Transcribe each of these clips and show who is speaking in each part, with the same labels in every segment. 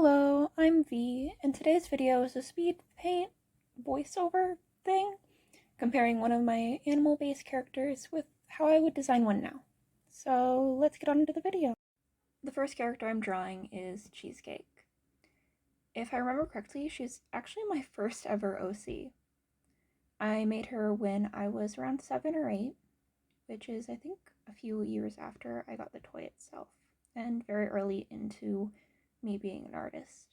Speaker 1: Hello, I'm V, and today's video is a Speedpaint voiceover thing, comparing one of my animal-based characters with how I would design one now. So let's get on into the video. The first character I'm drawing is Cheesecake. If I remember correctly, she's actually my first ever OC. I made her when I was around 7 or 8, which is I think a few years after I got the toy itself, and very early into me being an artist.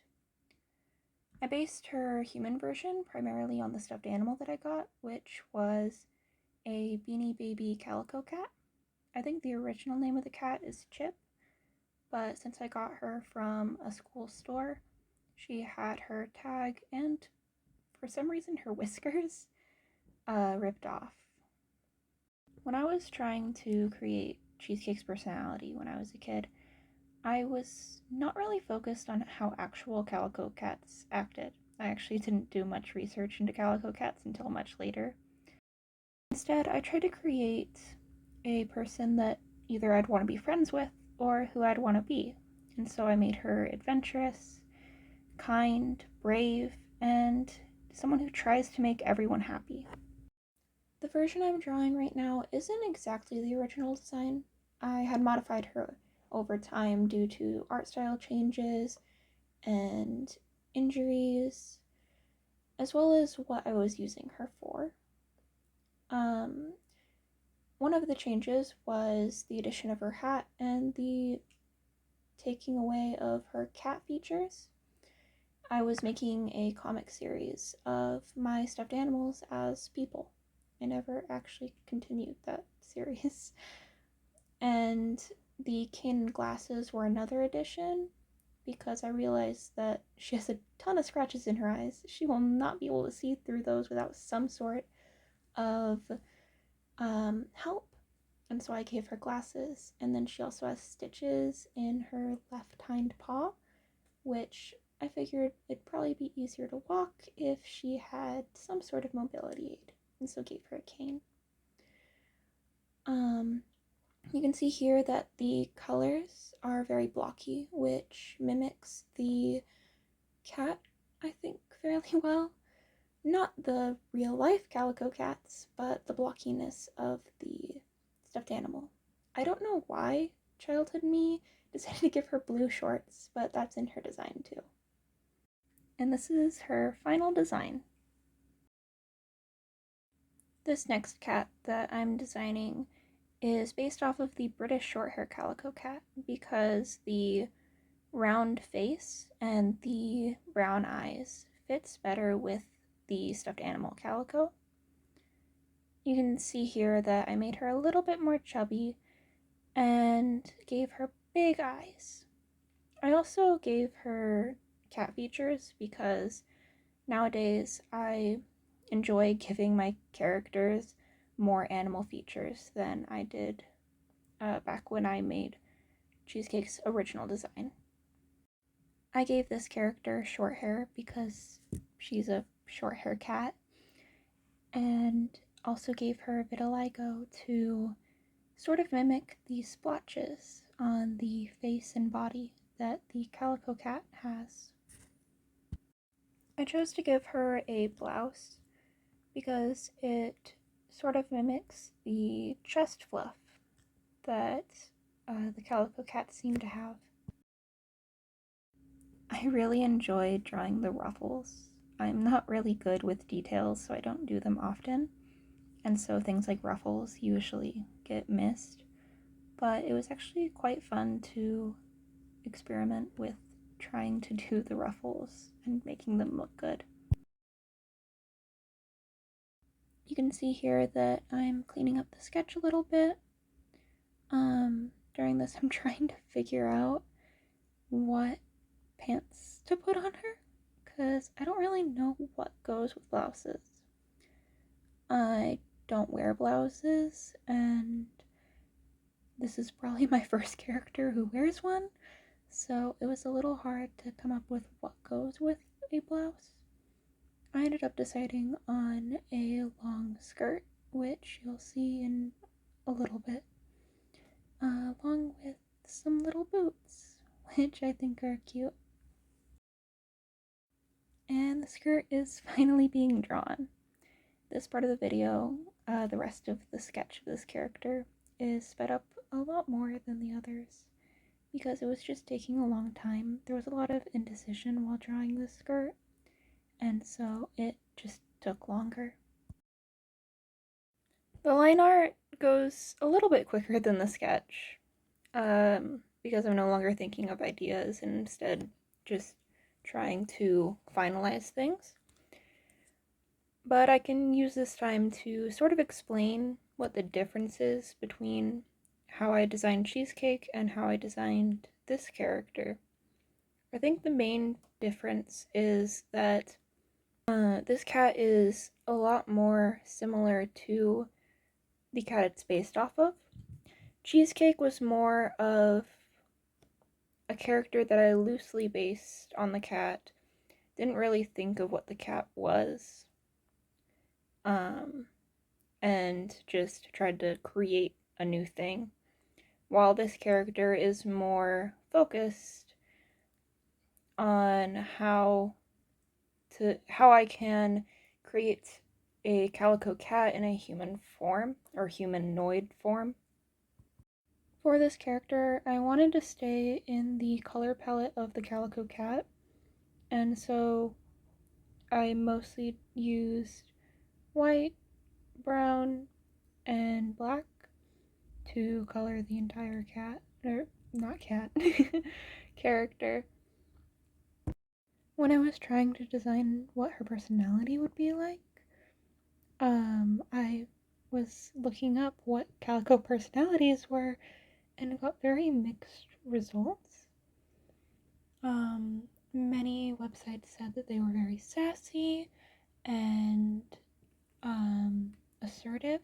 Speaker 1: I based her human version primarily on the stuffed animal that I got, which was a Beanie Baby Calico cat. I think the original name of the cat is Chip, but since I got her from a school store, she had her tag and, for some reason, her whiskers ripped off. When I was trying to create Cheesecake's personality when I was a kid, I was not really focused on how actual calico cats acted. I actually didn't do much research into calico cats until much later. Instead, I tried to create a person that either I'd want to be friends with or who I'd want to be. And so I made her adventurous, kind, brave, and someone who tries to make everyone happy. The version I'm drawing right now isn't exactly the original design. I had modified her over time due to art style changes and injuries, as well as what I was using her for. One of the changes was the addition of her hat and the taking away of her cat features. I was making a comic series of my stuffed animals as people. I never actually continued that series. And the cane and glasses were another addition because I realized that she has a ton of scratches in her eyes. She will not be able to see through those without some sort of help. And so I gave her glasses, and then she also has stitches in her left hind paw, which I figured it'd probably be easier to walk if she had some sort of mobility aid, and so gave her a cane. You can see here that the colors are very blocky, which mimics the cat, I think, fairly well. Not the real life calico cats, but the blockiness of the stuffed animal. I don't know why childhood me decided to give her blue shorts, but that's in her design too. And this is her final design. This next cat that I'm designing is based off of the British Shorthair Calico cat because the round face and the brown eyes fits better with the stuffed animal calico. You can see here that I made her a little bit more chubby and gave her big eyes. I also gave her cat features because nowadays I enjoy giving my characters more animal features than I did back when I made Cheesecake's original design. I gave this character short hair because she's a short hair cat, and also gave her vitiligo to sort of mimic the splotches on the face and body that the calico cat has. I chose to give her a blouse because it sort of mimics the chest fluff that the calico cats seem to have. I really enjoyed drawing the ruffles. I'm not really good with details, so I don't do them often, and so things like ruffles usually get missed, but it was actually quite fun to experiment with trying to do the ruffles and making them look good. You can see here that I'm cleaning up the sketch a little bit. During this I'm trying to figure out what pants to put on her because I don't really know what goes with blouses. I don't wear blouses, and this is probably my first character who wears one, so it was a little hard to come up with what goes with a blouse. I ended up deciding on a long skirt, which you'll see in a little bit, along with some little boots, which I think are cute. And the skirt is finally being drawn. This part of the video, the rest of the sketch of this character, is sped up a lot more than the others because it was just taking a long time. There was a lot of indecision while drawing this skirt, and so it just took longer. The line art goes a little bit quicker than the sketch, because I'm no longer thinking of ideas and instead just trying to finalize things. But I can use this time to sort of explain what the difference is between how I designed Cheesecake and how I designed this character. I think the main difference is that this cat is a lot more similar to the cat it's based off of. Cheesecake was more of a character that I loosely based on the cat. Didn't really think of what the cat was. And just tried to create a new thing. While this character is more focused on how I can create a calico cat in a human form, or humanoid form. For this character, I wanted to stay in the color palette of the calico cat, and so I mostly used white, brown, and black to color the entire cat, or not cat, character. When I was trying to design what her personality would be like, I was looking up what calico personalities were and got very mixed results. Many websites said that they were very sassy and assertive,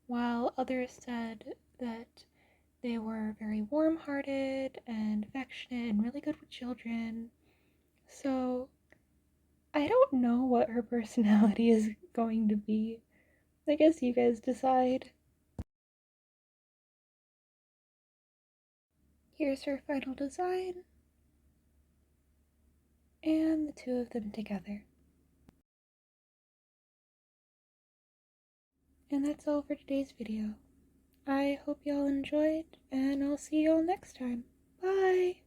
Speaker 1: while others said that they were very warm-hearted and affectionate and really good with children. So I don't know what her personality is going to be. I guess you guys decide. Here's her final design, and the two of them together. And that's all for today's video. I hope y'all enjoyed, and I'll see y'all next time. Bye!